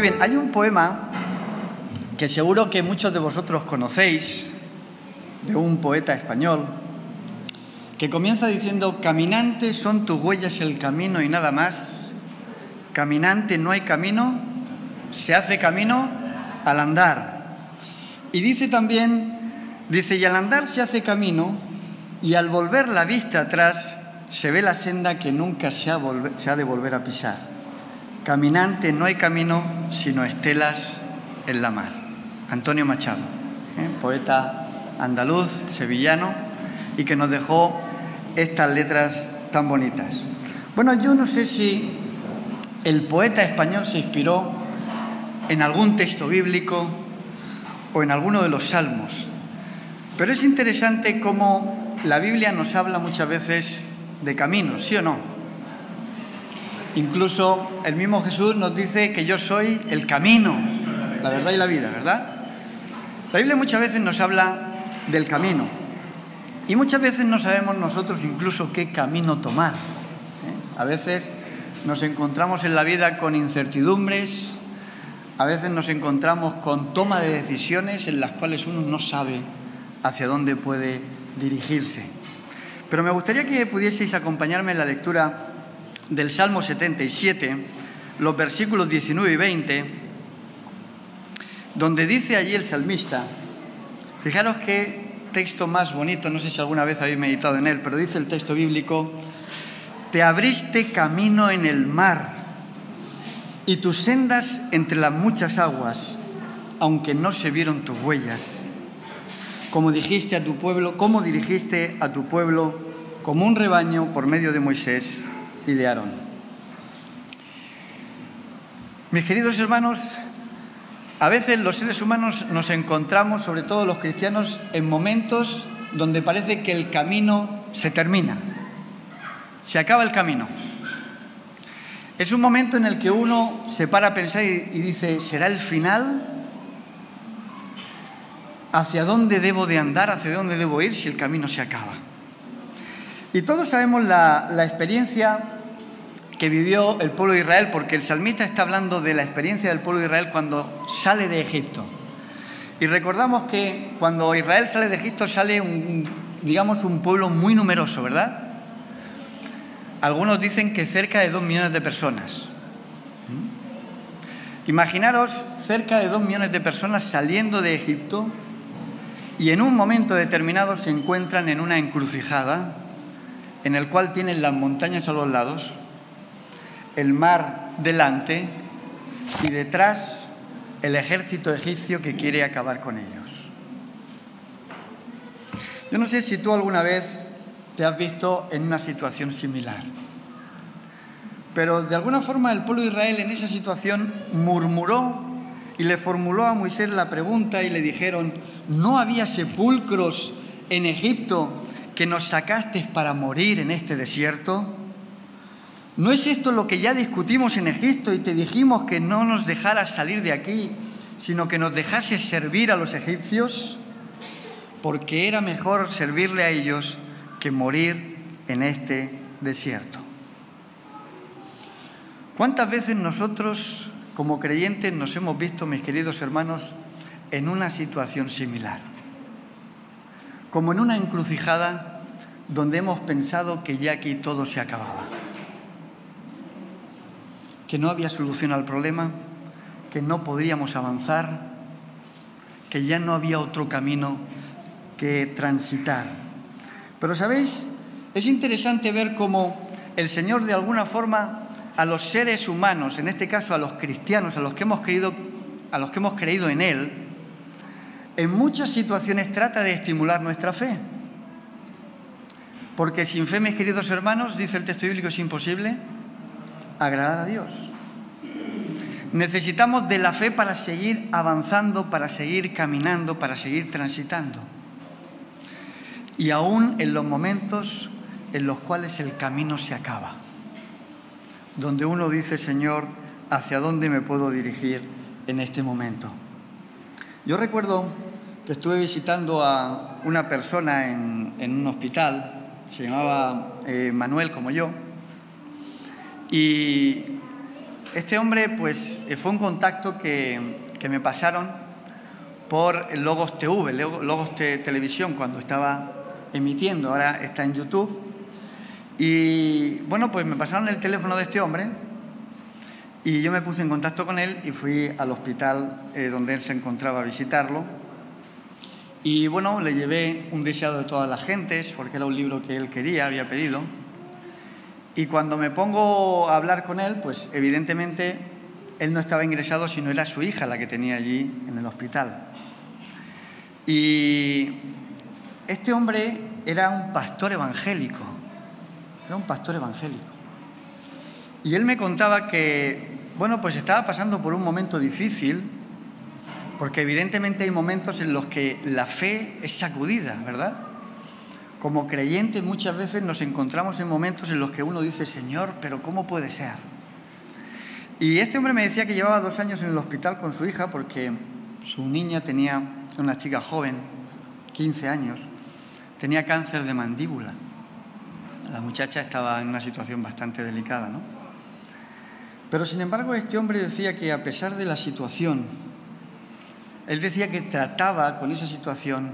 Muy bien, hay un poema que seguro que muchos de vosotros conocéis, de un poeta español, que comienza diciendo: caminante, son tus huellas el camino y nada más. Caminante, no hay camino, se hace camino al andar. Y dice también, y al andar se hace camino, y al volver la vista atrás, se ve la senda que nunca se ha de volver a pisar. Caminante, no hay camino, sino estelas en la mar. Antonio Machado, poeta andaluz, sevillano, y que nos dejó estas letras tan bonitas. Bueno, yo no sé si el poeta español se inspiró en algún texto bíblico o en alguno de los salmos, pero es interesante cómo la Biblia nos habla muchas veces de caminos, ¿sí o no? Incluso el mismo Jesús nos dice que yo soy el camino, la verdad y la vida, ¿verdad? La Biblia muchas veces nos habla del camino y muchas veces no sabemos nosotros incluso qué camino tomar. A veces nos encontramos en la vida con incertidumbres, a veces nos encontramos con toma de decisiones en las cuales uno no sabe hacia dónde puede dirigirse. Pero me gustaría que pudieseis acompañarme en la lectura del Salmo 77, los versículos 19 y 20, donde dice allí el salmista, fijaros qué texto más bonito, no sé si alguna vez habéis meditado en él, pero dice el texto bíblico: te abriste camino en el mar y tus sendas entre las muchas aguas, aunque no se vieron tus huellas. Como dirigiste a tu pueblo como un rebaño por medio de Moisés y de Aarón. Mis queridos hermanos, a veces los seres humanos nos encontramos, sobre todo los cristianos, en momentos donde parece que el camino se termina, se acaba el camino. Es un momento en el que uno se para a pensar y dice: ¿será el final? ¿Hacia dónde debo de andar? ¿Hacia dónde debo ir si el camino se acaba? Y todos sabemos la experiencia que vivió el pueblo de Israel, porque el salmista está hablando de la experiencia del pueblo de Israel cuando sale de Egipto. Y recordamos que cuando Israel sale de Egipto sale un pueblo muy numeroso, ¿verdad? Algunos dicen que cerca de 2 millones de personas. Imaginaros cerca de 2 millones de personas saliendo de Egipto y en un momento determinado se encuentran en una encrucijada en el cual tienen las montañas a los lados, el mar delante y detrás el ejército egipcio que quiere acabar con ellos. Yo no sé si tú alguna vez te has visto en una situación similar, pero de alguna forma el pueblo de Israel en esa situación murmuró y le formuló a Moisés la pregunta y le dijeron: ¿no había sepulcros en Egipto que nos sacaste para morir en este desierto? ¿No es esto lo que ya discutimos en Egipto y te dijimos que no nos dejaras salir de aquí, sino que nos dejases servir a los egipcios? Porque era mejor servirle a ellos que morir en este desierto. ¿Cuántas veces nosotros, como creyentes, nos hemos visto, mis queridos hermanos, en una situación similar? Como en una encrucijada donde hemos pensado que ya aquí todo se acababa, que no había solución al problema, que no podríamos avanzar, que ya no había otro camino que transitar. Pero, ¿sabéis? Es interesante ver cómo el Señor, de alguna forma, a los seres humanos, en este caso a los cristianos, a los que hemos creído en Él, en muchas situaciones trata de estimular nuestra fe. Porque sin fe, mis queridos hermanos, dice el texto bíblico, es imposible agradar a Dios. Necesitamos de la fe para seguir avanzando, para seguir caminando, para seguir transitando. Y aún en los momentos en los cuales el camino se acaba, donde uno dice: Señor, ¿hacia dónde me puedo dirigir en este momento? Yo recuerdo que estuve visitando a una persona en un hospital, se llamaba Manuel como yo, y este hombre pues fue un contacto que me pasaron por Logos TV, Logos Televisión, cuando estaba emitiendo, ahora está en YouTube. Y bueno, pues me pasaron el teléfono de este hombre y yo me puse en contacto con él y fui al hospital donde él se encontraba a visitarlo. Y bueno, le llevé Un deseado de todas las gentes, porque era un libro que él quería, había pedido. Y cuando me pongo a hablar con él, pues evidentemente él no estaba ingresado, sino era su hija la que tenía allí en el hospital. Y este hombre era un pastor evangélico, Y él me contaba que, bueno, pues estaba pasando por un momento difícil, porque evidentemente hay momentos en los que la fe es sacudida, ¿verdad? Como creyentes muchas veces nos encontramos en momentos en los que uno dice, Señor, pero ¿cómo puede ser? Y este hombre me decía que llevaba 2 años en el hospital con su hija porque su niña tenía, una chica joven, 15 años, tenía cáncer de mandíbula. La muchacha estaba en una situación bastante delicada, ¿no? Pero sin embargo este hombre decía que a pesar de la situación, él decía que trataba con esa situación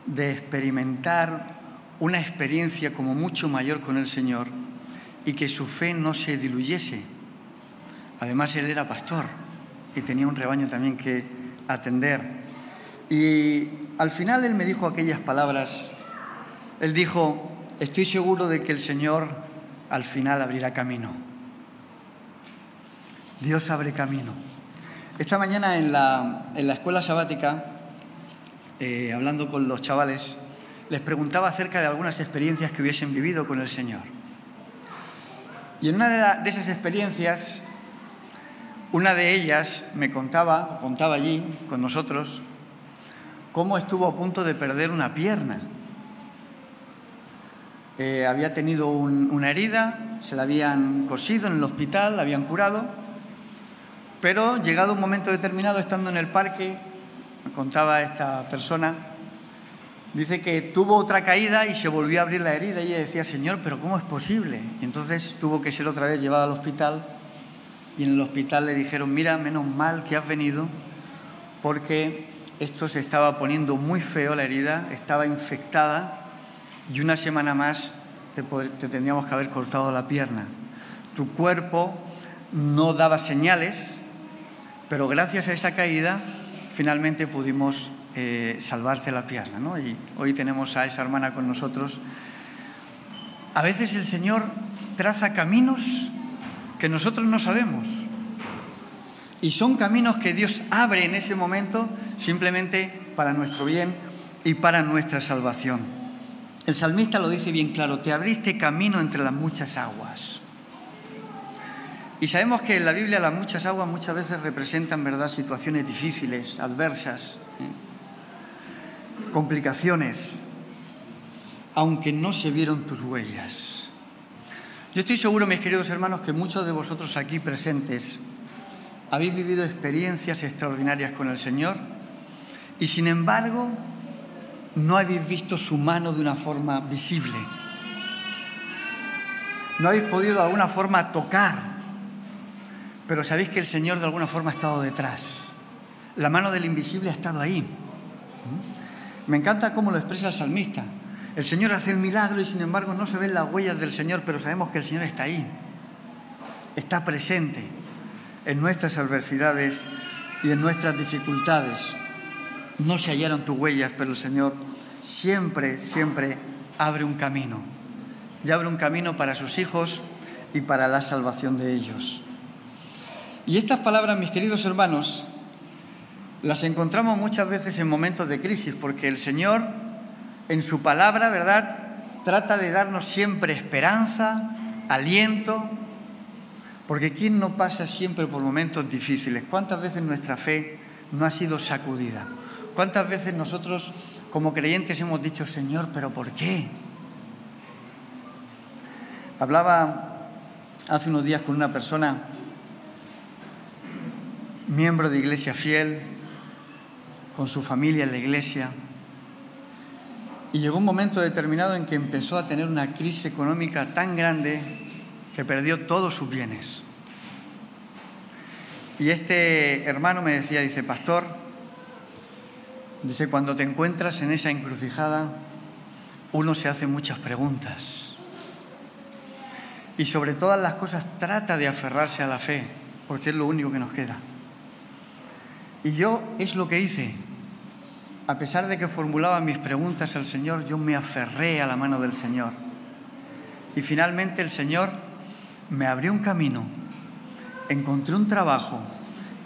de experimentar una experiencia como mucho mayor con el Señor y que su fe no se diluyese. Además, él era pastor y tenía un rebaño también que atender. Y al final él me dijo aquellas palabras. Él dijo, estoy seguro de que el Señor al final abrirá camino. Dios abre camino. Esta mañana en la escuela sabática, hablando con los chavales, les preguntaba acerca de algunas experiencias que hubiesen vivido con el Señor. Y en una de esas experiencias, una de ellas me contaba allí con nosotros, cómo estuvo a punto de perder una pierna. Había tenido una herida, se la habían cosido en el hospital, la habían curado, pero llegado un momento determinado, estando en el parque, me contaba esta persona, dice que tuvo otra caída y se volvió a abrir la herida y ella decía, Señor, ¿pero cómo es posible? Y entonces tuvo que ser otra vez llevada al hospital y en el hospital le dijeron, mira, menos mal que has venido porque esto se estaba poniendo muy feo, la herida estaba infectada y una semana más te tendríamos que haber cortado la pierna. Tu cuerpo no daba señales, pero gracias a esa caída finalmente pudimos salvarte la pierna, ¿no? Y hoy tenemos a esa hermana con nosotros. A veces el Señor traza caminos que nosotros no sabemos. Y son caminos que Dios abre en ese momento simplemente para nuestro bien y para nuestra salvación. El salmista lo dice bien claro, te abriste camino entre las muchas aguas. Y sabemos que en la Biblia las muchas aguas muchas veces representan, ¿verdad?, situaciones difíciles, adversas, complicaciones, aunque no se vieron tus huellas. Yo estoy seguro, mis queridos hermanos, que muchos de vosotros aquí presentes habéis vivido experiencias extraordinarias con el Señor y, sin embargo, no habéis visto su mano de una forma visible. No habéis podido de alguna forma tocar, pero sabéis que el Señor de alguna forma ha estado detrás. La mano del invisible ha estado ahí. Me encanta cómo lo expresa el salmista. El Señor hace el milagro y sin embargo no se ven las huellas del Señor, pero sabemos que el Señor está ahí. Está presente en nuestras adversidades y en nuestras dificultades. No se hallaron tus huellas, pero el Señor siempre, siempre abre un camino. Y abre un camino para sus hijos y para la salvación de ellos. Y estas palabras, mis queridos hermanos, las encontramos muchas veces en momentos de crisis, porque el Señor, en su palabra, ¿verdad?, trata de darnos siempre esperanza, aliento, porque ¿quién no pasa siempre por momentos difíciles? ¿Cuántas veces nuestra fe no ha sido sacudida? ¿Cuántas veces nosotros, como creyentes, hemos dicho, Señor, ¿pero por qué? Hablaba hace unos días con una persona, miembro de Iglesia Fiel, con su familia en la iglesia, y llegó un momento determinado en que empezó a tener una crisis económica tan grande que perdió todos sus bienes. Y este hermano me decía, dice, pastor, dice, cuando te encuentras en esa encrucijada, uno se hace muchas preguntas. Y sobre todas las cosas trata de aferrarse a la fe, porque es lo único que nos queda. Y yo es lo que hice. A pesar de que formulaba mis preguntas al Señor, yo me aferré a la mano del Señor. Y finalmente el Señor me abrió un camino. Encontré un trabajo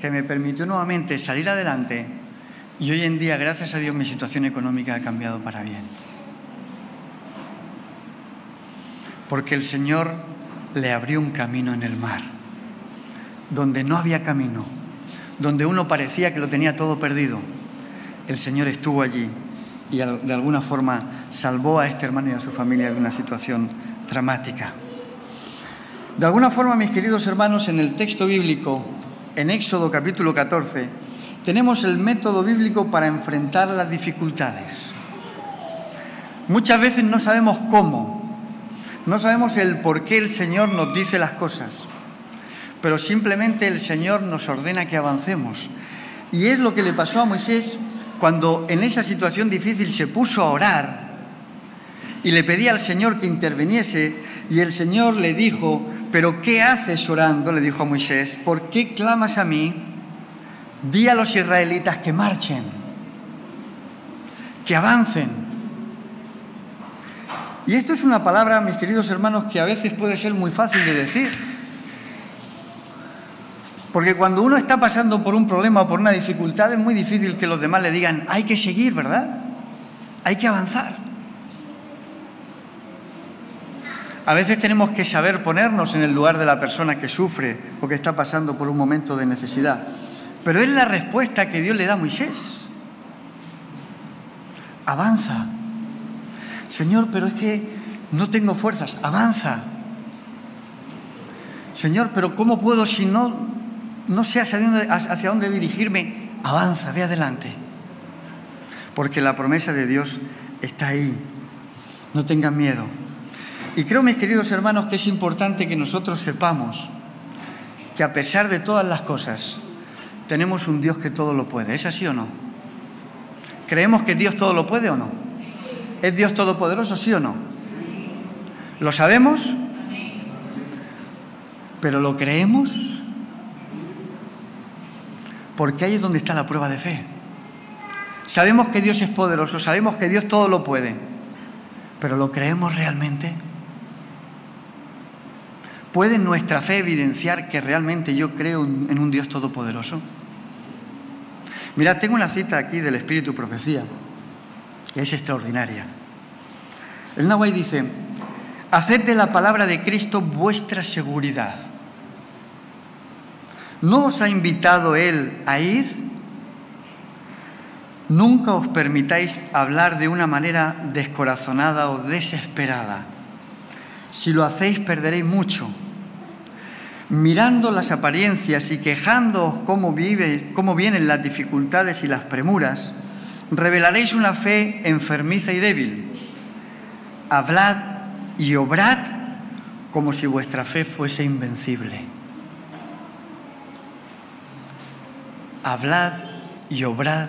que me permitió nuevamente salir adelante. Y hoy en día, gracias a Dios, mi situación económica ha cambiado para bien. Porque el Señor le abrió un camino en el mar, donde no había camino, donde uno parecía que lo tenía todo perdido. El Señor estuvo allí y de alguna forma salvó a este hermano y a su familia de una situación dramática. De alguna forma, mis queridos hermanos, en el texto bíblico, en Éxodo capítulo 14, tenemos el método bíblico para enfrentar las dificultades. Muchas veces no sabemos cómo, no sabemos el por qué el Señor nos dice las cosas, pero simplemente el Señor nos ordena que avancemos. Y es lo que le pasó a Moisés cuando en esa situación difícil se puso a orar y le pedía al Señor que interviniese, y el Señor le dijo, ¿pero qué haces orando?, le dijo a Moisés, ¿por qué clamas a mí? Di a los israelitas que marchen, que avancen. Y esto es una palabra, mis queridos hermanos, que a veces puede ser muy fácil de decir. Porque cuando uno está pasando por un problema o por una dificultad, es muy difícil que los demás le digan, hay que seguir, ¿verdad? Hay que avanzar. A veces tenemos que saber ponernos en el lugar de la persona que sufre o que está pasando por un momento de necesidad. Pero es la respuesta que Dios le da a Moisés. Avanza. Señor, pero es que no tengo fuerzas. Avanza. Señor, pero ¿cómo puedo si no sé hacia dónde dirigirme? Avanza, ve adelante. Porque la promesa de Dios está ahí. No tengan miedo. Y creo, mis queridos hermanos, que es importante que nosotros sepamos que a pesar de todas las cosas, tenemos un Dios que todo lo puede. ¿Es así o no? ¿Creemos que Dios todo lo puede o no? ¿Es Dios todopoderoso, sí o no? ¿Lo sabemos? ¿Pero lo creemos? Porque ahí es donde está la prueba de fe. Sabemos que Dios es poderoso, sabemos que Dios todo lo puede, ¿pero lo creemos realmente? ¿Puede nuestra fe evidenciar que realmente yo creo en un Dios todopoderoso? Mirad, tengo una cita aquí del Espíritu Profecía, que es extraordinaria. El Nahuay dice, haced de la palabra de Cristo vuestra seguridad. ¿No os ha invitado Él a ir? Nunca os permitáis hablar de una manera descorazonada o desesperada. Si lo hacéis, perderéis mucho. Mirando las apariencias y quejándoos cómo vienen las dificultades y las premuras, revelaréis una fe enfermiza y débil. Hablad y obrad como si vuestra fe fuese invencible. Hablad y obrad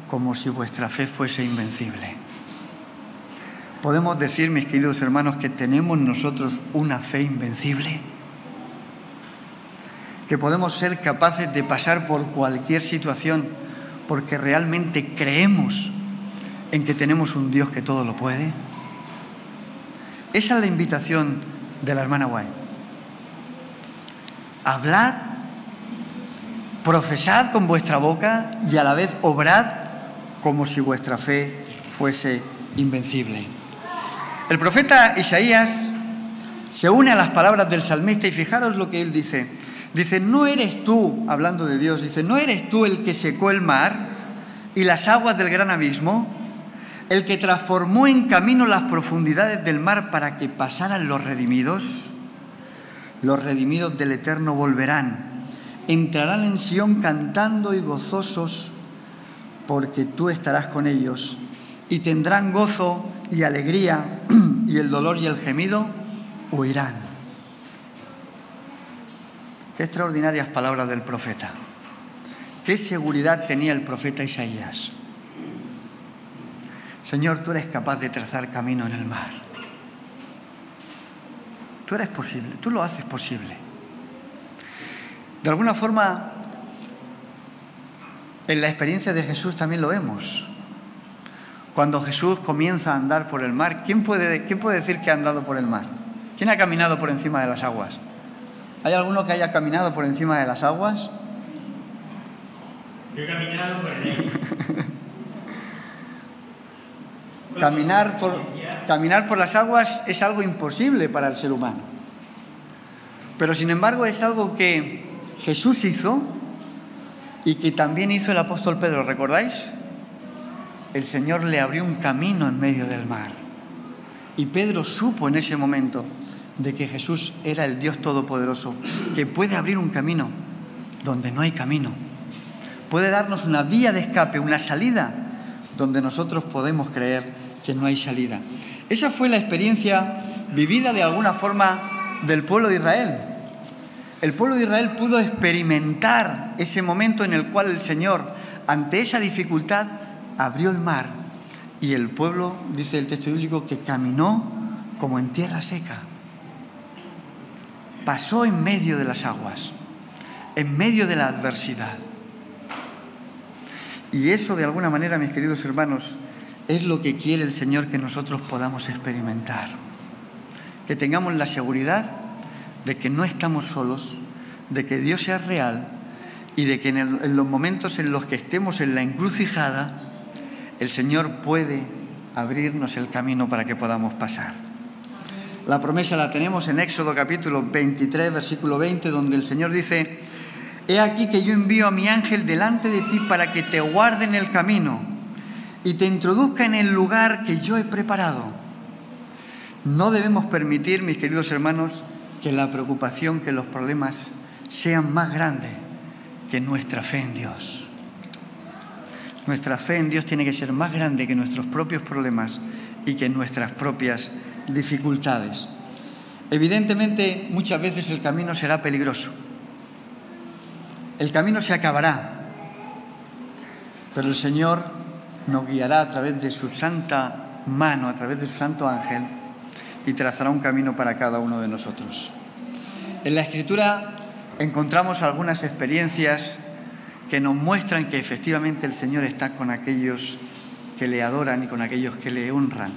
como si vuestra fe fuese invencible. ¿Podemos decir, mis queridos hermanos, que tenemos nosotros una fe invencible? ¿Que podemos ser capaces de pasar por cualquier situación porque realmente creemos en que tenemos un Dios que todo lo puede? Esa es la invitación de la hermana White. Hablad, profesad con vuestra boca y a la vez obrad como si vuestra fe fuese invencible. El profeta Isaías se une a las palabras del salmista y fijaros lo que él dice. Dice, ¿no eres tú, hablando de Dios, dice, ¿no eres tú el que secó el mar y las aguas del gran abismo? El que transformó en camino las profundidades del mar para que pasaran los redimidos. Los redimidos del Eterno volverán, entrarán en Sión cantando y gozosos, porque tú estarás con ellos y tendrán gozo y alegría, y el dolor y el gemido huirán. Qué extraordinarias palabras del profeta. ¿Qué seguridad tenía el profeta Isaías? Señor, tú eres capaz de trazar camino en el mar. Tú eres posible, tú lo haces posible. De alguna forma, en la experiencia de Jesús también lo vemos. Cuando Jesús comienza a andar por el mar, ¿quién puede decir que ha andado por el mar? ¿Quién ha caminado por encima de las aguas? ¿Hay alguno que haya caminado por encima de las aguas? Yo he caminado por el aire. Caminar por las aguas es algo imposible para el ser humano. Pero sin embargo es algo que Jesús hizo y que también hizo el apóstol Pedro, ¿recordáis? El Señor le abrió un camino en medio del mar. Y Pedro supo en ese momento de que Jesús era el Dios Todopoderoso, que puede abrir un camino donde no hay camino. Puede darnos una vía de escape, una salida, donde nosotros podemos creer que no hay salida. Esa fue la experiencia vivida de alguna forma del pueblo de Israel. El pueblo de Israel pudo experimentar ese momento en el cual el Señor, ante esa dificultad, abrió el mar y el pueblo, dice el texto bíblico, que caminó como en tierra seca. Pasó en medio de las aguas, en medio de la adversidad. Y eso, de alguna manera, mis queridos hermanos, es lo que quiere el Señor que nosotros podamos experimentar. Que tengamos la seguridad de que no estamos solos, de que Dios es real y de que en los momentos en los que estemos en la encrucijada, el Señor puede abrirnos el camino para que podamos pasar. La promesa la tenemos en Éxodo capítulo 23, versículo 20, donde el Señor dice: «He aquí que yo envío a mi ángel delante de ti para que te guarde en el camino y te introduzca en el lugar que yo he preparado». No debemos permitir, mis queridos hermanos, que la preocupación, que los problemas sean más grandes que nuestra fe en Dios. Nuestra fe en Dios tiene que ser más grande que nuestros propios problemas y que nuestras propias dificultades. Evidentemente, muchas veces el camino será peligroso. El camino se acabará, pero el Señor nos guiará a través de su santa mano, a través de su santo ángel, y trazará un camino para cada uno de nosotros. En la Escritura encontramos algunas experiencias que nos muestran que efectivamente el Señor está con aquellos que le adoran y con aquellos que le honran.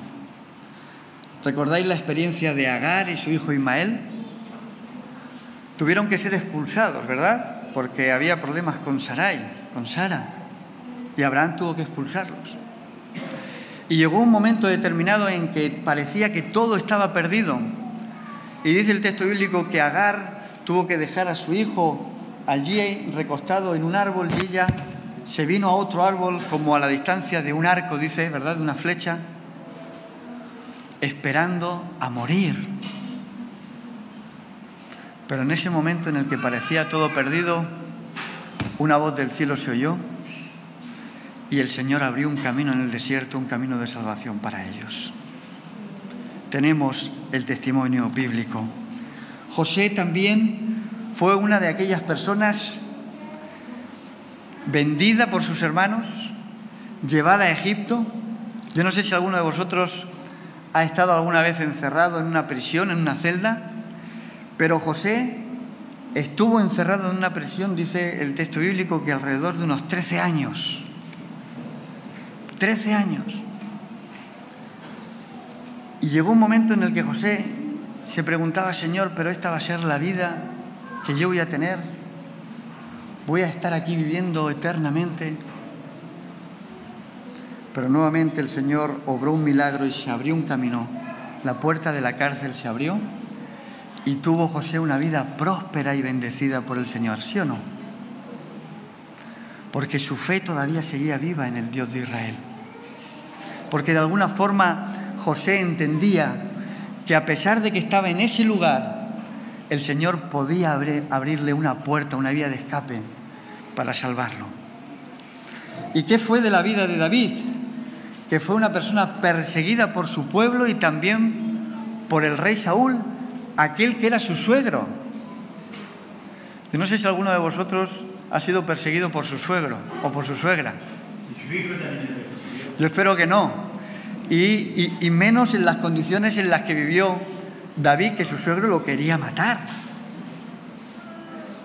¿Recordáis la experiencia de Agar y su hijo Ismael? Tuvieron que ser expulsados, ¿verdad? Porque había problemas con Sarai, con Sara, y Abraham tuvo que expulsarlos. Y llegó un momento determinado en que parecía que todo estaba perdido. Y dice el texto bíblico que Agar tuvo que dejar a su hijo allí recostado en un árbol y ella se vino a otro árbol como a la distancia de un arco, dice, ¿verdad?, de una flecha, esperando a morir. Pero en ese momento en el que parecía todo perdido, una voz del cielo se oyó y el Señor abrió un camino en el desierto, un camino de salvación para ellos. Tenemos el testimonio bíblico. José también fue una de aquellas personas vendida por sus hermanos, llevada a Egipto. Yo no sé si alguno de vosotros ha estado alguna vez encerrado en una prisión, en una celda, pero José estuvo encerrado en una prisión, dice el texto bíblico, que alrededor de unos 13 años. 13 años. Y llegó un momento en el que José se preguntaba: Señor, pero esta va a ser la vida que yo voy a tener. Voy a estar aquí viviendo eternamente. Pero nuevamente el Señor obró un milagro y se abrió un camino. La puerta de la cárcel se abrió y tuvo José una vida próspera y bendecida por el Señor. ¿Sí o no? Porque su fe todavía seguía viva en el Dios de Israel. Porque de alguna forma José entendía que a pesar de que estaba en ese lugar, el Señor podía abrirle una puerta, una vía de escape para salvarlo. ¿Y qué fue de la vida de David? Que fue una persona perseguida por su pueblo y también por el rey Saúl, aquel que era su suegro. Yo no sé si alguno de vosotros ha sido perseguido por su suegro o por su suegra. Yo espero que no. Y menos en las condiciones en las que vivió David, que su suegro lo quería matar.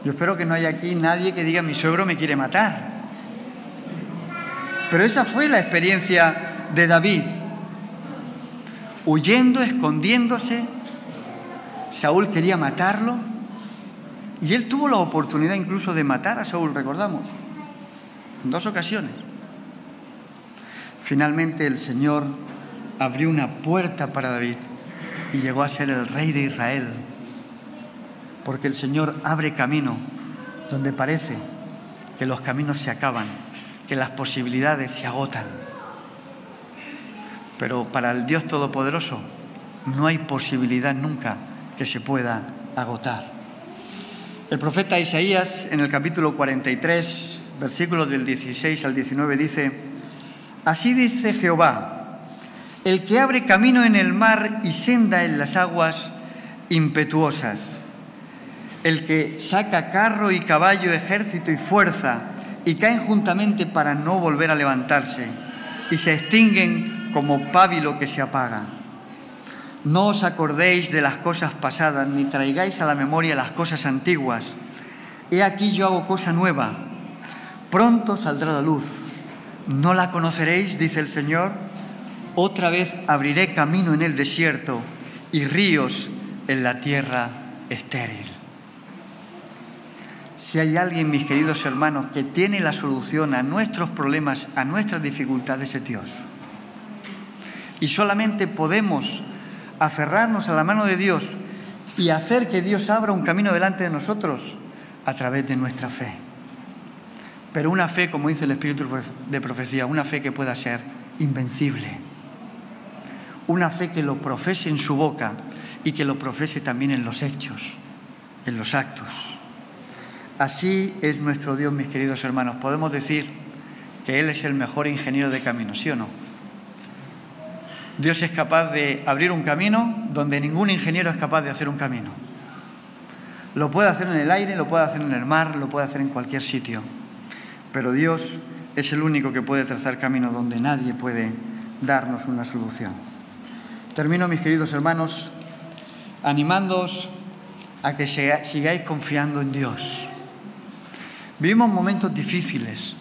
Yo espero que no haya aquí nadie que diga: mi suegro me quiere matar. Pero esa fue la experiencia de David. Huyendo, escondiéndose. Saúl quería matarlo. Y él tuvo la oportunidad incluso de matar a Saúl, recordamos, en 2 ocasiones. Finalmente el Señor abrió una puerta para David y llegó a ser el rey de Israel. Porque el Señor abre camino donde parece que los caminos se acaban, que las posibilidades se agotan. Pero para el Dios Todopoderoso no hay posibilidad nunca que se pueda agotar. El profeta Isaías, en el capítulo 43, versículos del 16 al 19, dice: así dice Jehová, el que abre camino en el mar y senda en las aguas impetuosas, el que saca carro y caballo, ejército y fuerza, y caen juntamente para no volver a levantarse, y se extinguen como pábilo que se apaga. No os acordéis de las cosas pasadas, ni traigáis a la memoria las cosas antiguas. He aquí yo hago cosa nueva, pronto saldrá la luz. ¿No la conoceréis?, dice el Señor. Otra vez abriré camino en el desierto y ríos en la tierra estéril. Si hay alguien, mis queridos hermanos, que tiene la solución a nuestros problemas, a nuestras dificultades, es Dios. Y solamente podemos aferrarnos a la mano de Dios y hacer que Dios abra un camino delante de nosotros a través de nuestra fe. Pero una fe, como dice el Espíritu de profecía, una fe que pueda ser invencible. Una fe que lo profese en su boca y que lo profese también en los hechos, en los actos. Así es nuestro Dios, mis queridos hermanos. Podemos decir que Él es el mejor ingeniero de caminos, ¿sí o no? Dios es capaz de abrir un camino donde ningún ingeniero es capaz de hacer un camino. Lo puede hacer en el aire, lo puede hacer en el mar, lo puede hacer en cualquier sitio. Pero Dios es el único que puede trazar caminos donde nadie puede darnos una solución. Termino, mis queridos hermanos, animándoos a que sigáis confiando en Dios. Vivimos momentos difíciles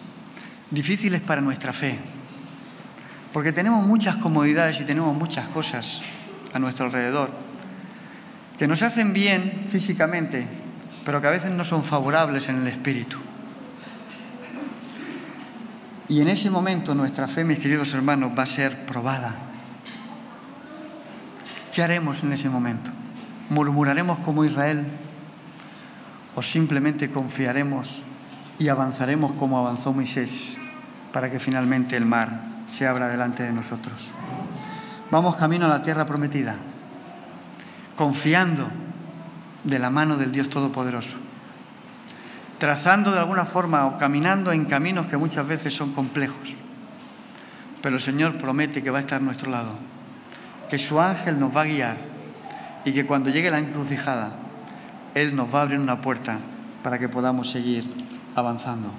para nuestra fe. Porque tenemos muchas comodidades y tenemos muchas cosas a nuestro alrededor que nos hacen bien físicamente, pero que a veces no son favorables en el espíritu. Y en ese momento nuestra fe, mis queridos hermanos, va a ser probada. ¿Qué haremos en ese momento? ¿Murmuraremos como Israel? ¿O simplemente confiaremos y avanzaremos como avanzó Moisés para que finalmente el mar se abra delante de nosotros? Vamos camino a la tierra prometida, confiando de la mano del Dios Todopoderoso, trazando de alguna forma o caminando en caminos que muchas veces son complejos. Pero el Señor promete que va a estar a nuestro lado, que su ángel nos va a guiar y que cuando llegue la encrucijada, Él nos va a abrir una puerta para que podamos seguir avanzando.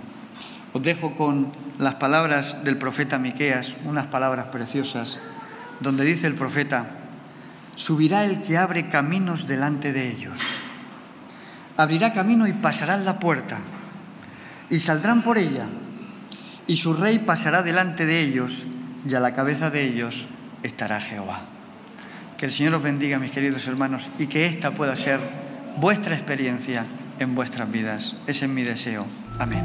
Os dejo con las palabras del profeta Miqueas, unas palabras preciosas, donde dice el profeta: subirá el que abre caminos delante de ellos. Abrirá camino y pasarán la puerta, y saldrán por ella, y su rey pasará delante de ellos, y a la cabeza de ellos estará Jehová. Que el Señor os bendiga, mis queridos hermanos, y que esta pueda ser vuestra experiencia en vuestras vidas. Ese es mi deseo. Amén.